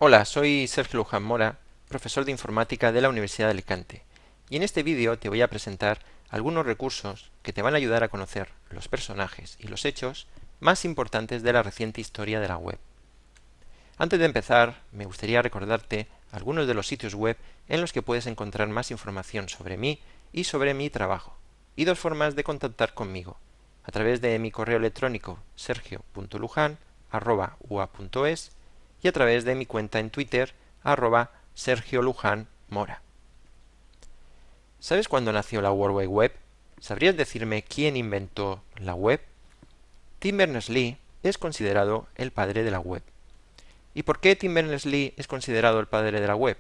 Hola, soy Sergio Luján Mora, profesor de informática de la Universidad de Alicante, y en este vídeo te voy a presentar algunos recursos que te van a ayudar a conocer los personajes y los hechos más importantes de la reciente historia de la web. Antes de empezar, me gustaría recordarte algunos de los sitios web en los que puedes encontrar más información sobre mí y sobre mi trabajo, y dos formas de contactar conmigo, a través de mi correo electrónico sergio.lujan@ua.es y a través de mi cuenta en Twitter @SergioLujanMora. ¿Sabes cuándo nació la World Wide Web? ¿Sabrías decirme quién inventó la web? Tim Berners-Lee es considerado el padre de la web. ¿Y por qué Tim Berners-Lee es considerado el padre de la web?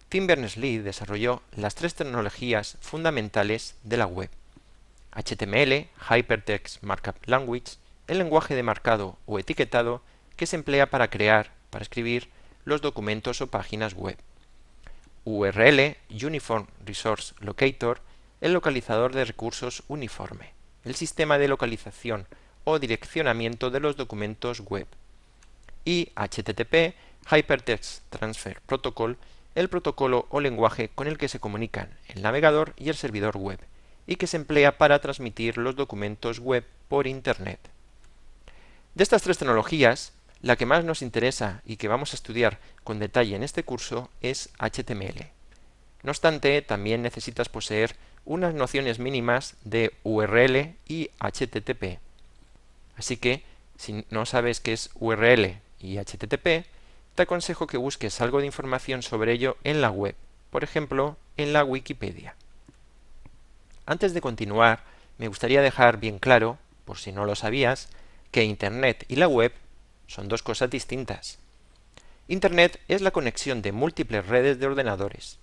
Tim Berners-Lee desarrolló las tres tecnologías fundamentales de la web: HTML, Hypertext Markup Language, el lenguaje de marcado o etiquetado que se emplea para escribir los documentos o páginas web; URL, Uniform Resource Locator, el localizador de recursos uniforme, el sistema de localización o direccionamiento de los documentos web; y HTTP, Hypertext Transfer Protocol, el protocolo o lenguaje con el que se comunican el navegador y el servidor web, y que se emplea para transmitir los documentos web por Internet. De estas tres tecnologías, la que más nos interesa y que vamos a estudiar con detalle en este curso es HTML. No obstante, también necesitas poseer unas nociones mínimas de URL y HTTP. Así que, si no sabes qué es URL y HTTP, te aconsejo que busques algo de información sobre ello en la web, por ejemplo, en la Wikipedia. Antes de continuar, me gustaría dejar bien claro, por si no lo sabías, que Internet y la web son dos cosas distintas. Internet es la conexión de múltiples redes de ordenadores.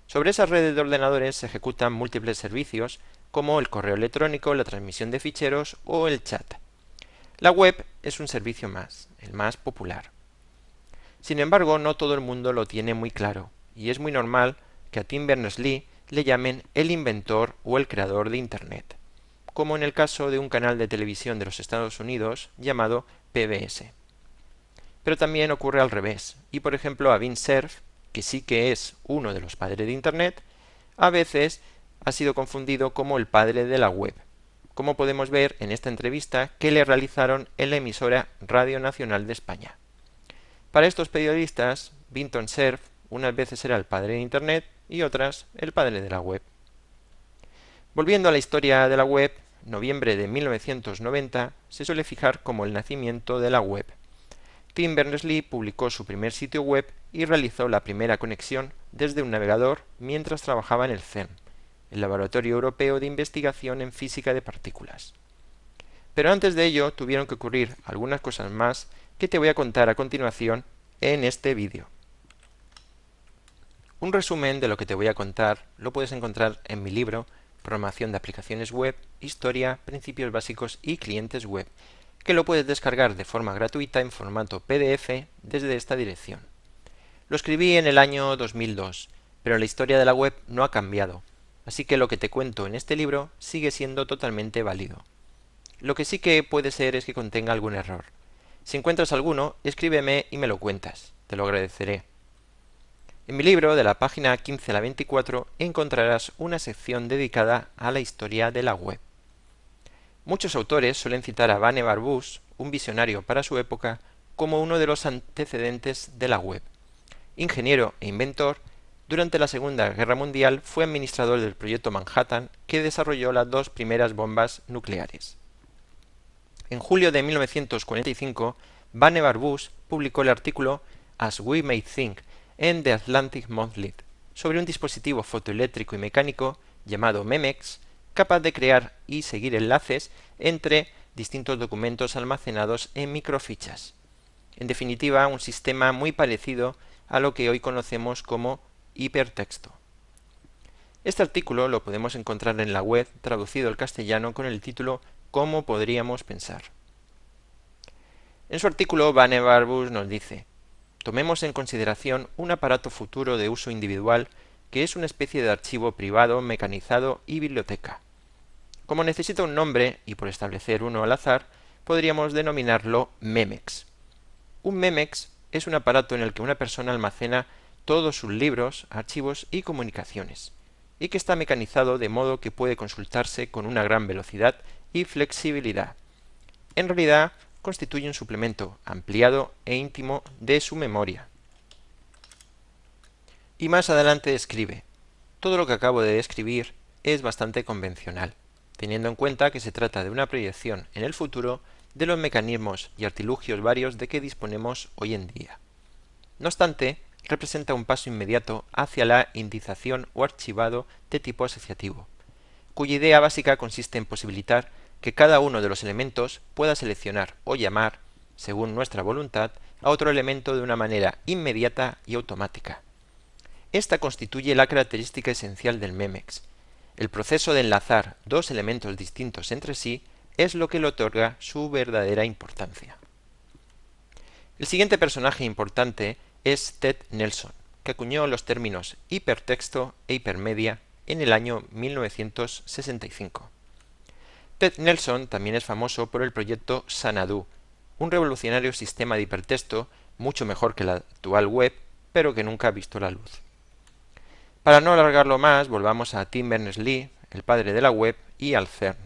Sobre esas redes de ordenadores se ejecutan múltiples servicios, como el correo electrónico, la transmisión de ficheros o el chat. La web es un servicio más, el más popular. Sin embargo, no todo el mundo lo tiene muy claro, y es muy normal que a Tim Berners-Lee le llamen el inventor o el creador de Internet, como en el caso de un canal de televisión de los Estados Unidos llamado PBS. Pero también ocurre al revés, y por ejemplo a Vint Cerf, que sí que es uno de los padres de Internet, a veces ha sido confundido como el padre de la web, como podemos ver en esta entrevista que le realizaron en la emisora Radio Nacional de España. Para estos periodistas, Vinton Cerf unas veces era el padre de Internet y otras el padre de la web. Volviendo a la historia de la web, noviembre de 1990 se suele fijar como el nacimiento de la web. Tim Berners-Lee publicó su primer sitio web y realizó la primera conexión desde un navegador mientras trabajaba en el CERN, el Laboratorio Europeo de Investigación en Física de Partículas. Pero antes de ello tuvieron que ocurrir algunas cosas más que te voy a contar a continuación en este vídeo. Un resumen de lo que te voy a contar lo puedes encontrar en mi libro Programación de aplicaciones web, historia, principios básicos y clientes web, que lo puedes descargar de forma gratuita en formato PDF desde esta dirección. Lo escribí en el año 2002, pero la historia de la web no ha cambiado, así que lo que te cuento en este libro sigue siendo totalmente válido. Lo que sí que puede ser es que contenga algún error. Si encuentras alguno, escríbeme y me lo cuentas, te lo agradeceré. En mi libro, de la página 15 a la 24, encontrarás una sección dedicada a la historia de la web. Muchos autores suelen citar a Vannevar Bush, un visionario para su época, como uno de los antecedentes de la web. Ingeniero e inventor, durante la Segunda Guerra Mundial fue administrador del proyecto Manhattan, que desarrolló las dos primeras bombas nucleares. En julio de 1945, Vannevar Bush publicó el artículo As We May Think en The Atlantic Monthly sobre un dispositivo fotoeléctrico y mecánico llamado Memex, capaz de crear y seguir enlaces entre distintos documentos almacenados en microfichas. En definitiva, un sistema muy parecido a lo que hoy conocemos como hipertexto. Este artículo lo podemos encontrar en la web traducido al castellano con el título ¿Cómo podríamos pensar? En su artículo, Vannevar Bush nos dice: tomemos en consideración un aparato futuro de uso individual que es una especie de archivo privado, mecanizado y biblioteca. Como necesita un nombre, y por establecer uno al azar, podríamos denominarlo Memex. Un Memex es un aparato en el que una persona almacena todos sus libros, archivos y comunicaciones, y que está mecanizado de modo que puede consultarse con una gran velocidad y flexibilidad. En realidad, constituye un suplemento ampliado e íntimo de su memoria. Y más adelante escribe: todo lo que acabo de describir es bastante convencional, teniendo en cuenta que se trata de una proyección en el futuro de los mecanismos y artilugios varios de que disponemos hoy en día. No obstante, representa un paso inmediato hacia la indización o archivado de tipo asociativo, cuya idea básica consiste en posibilitar que cada uno de los elementos pueda seleccionar o llamar, según nuestra voluntad, a otro elemento de una manera inmediata y automática. Esta constituye la característica esencial del memex. El proceso de enlazar dos elementos distintos entre sí es lo que le otorga su verdadera importancia. El siguiente personaje importante es Ted Nelson, que acuñó los términos hipertexto e hipermedia en el año 1965. Ted Nelson también es famoso por el proyecto Xanadu, un revolucionario sistema de hipertexto mucho mejor que la actual web, pero que nunca ha visto la luz. Para no alargarlo más, volvamos a Tim Berners-Lee, el padre de la web, y al CERN.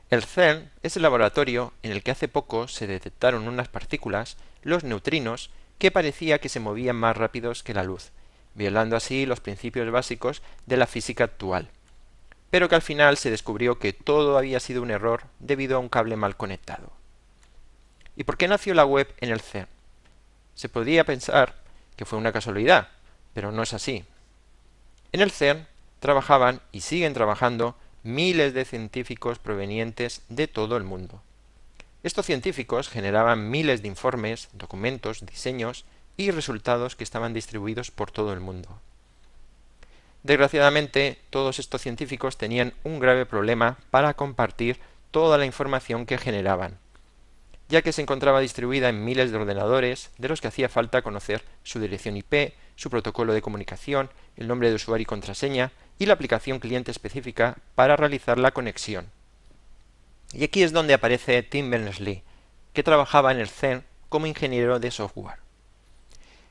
El CERN es el laboratorio en el que hace poco se detectaron unas partículas, los neutrinos, que parecía que se movían más rápidos que la luz, violando así los principios básicos de la física actual, pero que al final se descubrió que todo había sido un error debido a un cable mal conectado. ¿Y por qué nació la web en el CERN? Se podría pensar que fue una casualidad, pero no es así. En el CERN trabajaban y siguen trabajando miles de científicos provenientes de todo el mundo. Estos científicos generaban miles de informes, documentos, diseños y resultados que estaban distribuidos por todo el mundo. Desgraciadamente, todos estos científicos tenían un grave problema para compartir toda la información que generaban, ya que se encontraba distribuida en miles de ordenadores de los que hacía falta conocer su dirección IP, su protocolo de comunicación, el nombre de usuario y contraseña y la aplicación cliente específica para realizar la conexión. Y aquí es donde aparece Tim Berners-Lee, que trabajaba en el CERN como ingeniero de software.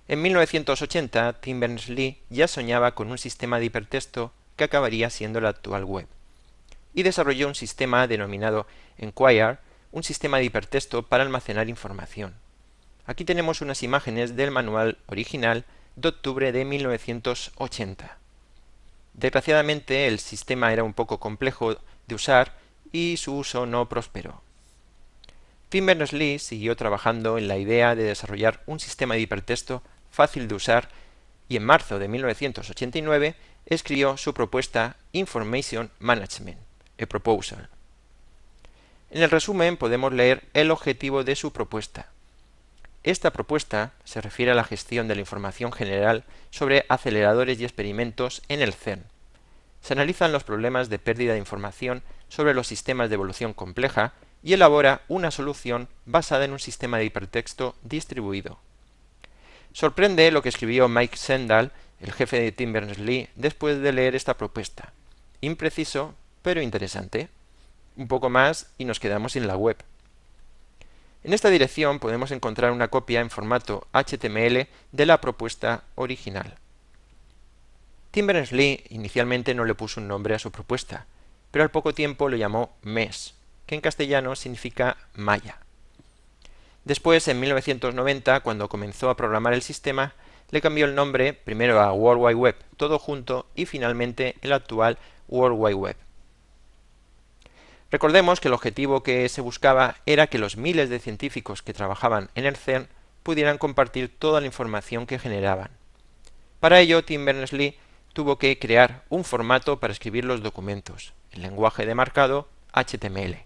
En 1980, Tim Berners-Lee ya soñaba con un sistema de hipertexto que acabaría siendo la actual web, y desarrolló un sistema denominado Enquire, un sistema de hipertexto para almacenar información. Aquí tenemos unas imágenes del manual original de octubre de 1980. Desgraciadamente, el sistema era un poco complejo de usar y su uso no prosperó. Tim Berners-Lee siguió trabajando en la idea de desarrollar un sistema de hipertexto fácil de usar y en marzo de 1989 escribió su propuesta Information Management, a Proposal. En el resumen podemos leer el objetivo de su propuesta. Esta propuesta se refiere a la gestión de la información general sobre aceleradores y experimentos en el CERN. Se analizan los problemas de pérdida de información sobre los sistemas de evolución compleja y elabora una solución basada en un sistema de hipertexto distribuido. Sorprende lo que escribió Mike Sendall, el jefe de Tim Berners-Lee, después de leer esta propuesta. Impreciso, pero interesante. Un poco más y nos quedamos sin la web. En esta dirección podemos encontrar una copia en formato HTML de la propuesta original. Tim Berners-Lee inicialmente no le puso un nombre a su propuesta, pero al poco tiempo lo llamó MES, que en castellano significa malla. Después, en 1990, cuando comenzó a programar el sistema, le cambió el nombre primero a World Wide Web, todo junto, y finalmente el actual World Wide Web. Recordemos que el objetivo que se buscaba era que los miles de científicos que trabajaban en el CERN pudieran compartir toda la información que generaban. Para ello, Tim Berners-Lee tuvo que crear un formato para escribir los documentos, el lenguaje de marcado HTML.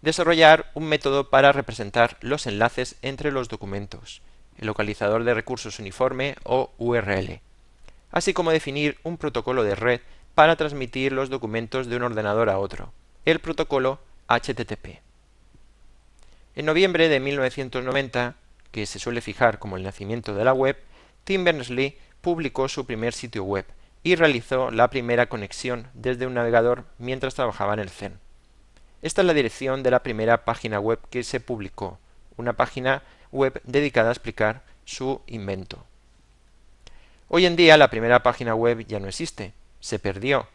Desarrollar un método para representar los enlaces entre los documentos, el localizador de recursos uniforme o URL, así como definir un protocolo de red para transmitir los documentos de un ordenador a otro, el protocolo HTTP. En noviembre de 1990, que se suele fijar como el nacimiento de la web, Tim Berners-Lee publicó su primer sitio web y realizó la primera conexión desde un navegador mientras trabajaba en el CERN. Esta es la dirección de la primera página web que se publicó, una página web dedicada a explicar su invento. Hoy en día la primera página web ya no existe, se perdió,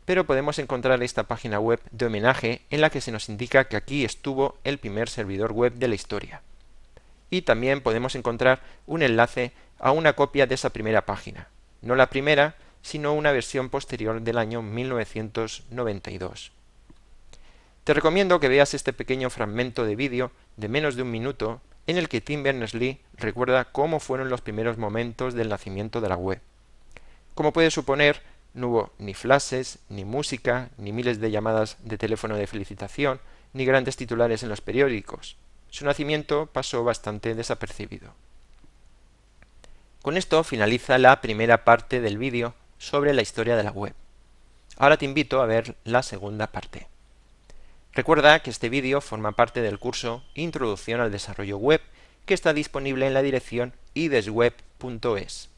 pero podemos encontrar esta página web de homenaje en la que se nos indica que aquí estuvo el primer servidor web de la historia. Y también podemos encontrar un enlace a una copia de esa primera página, no la primera, sino una versión posterior del año 1992. Te recomiendo que veas este pequeño fragmento de vídeo de menos de un minuto en el que Tim Berners-Lee recuerda cómo fueron los primeros momentos del nacimiento de la web. Como puedes suponer, no hubo ni flashes, ni música, ni miles de llamadas de teléfono de felicitación, ni grandes titulares en los periódicos. Su nacimiento pasó bastante desapercibido. Con esto finaliza la primera parte del vídeo sobre la historia de la web. Ahora te invito a ver la segunda parte. Recuerda que este vídeo forma parte del curso Introducción al Desarrollo Web, que está disponible en la dirección idesweb.es.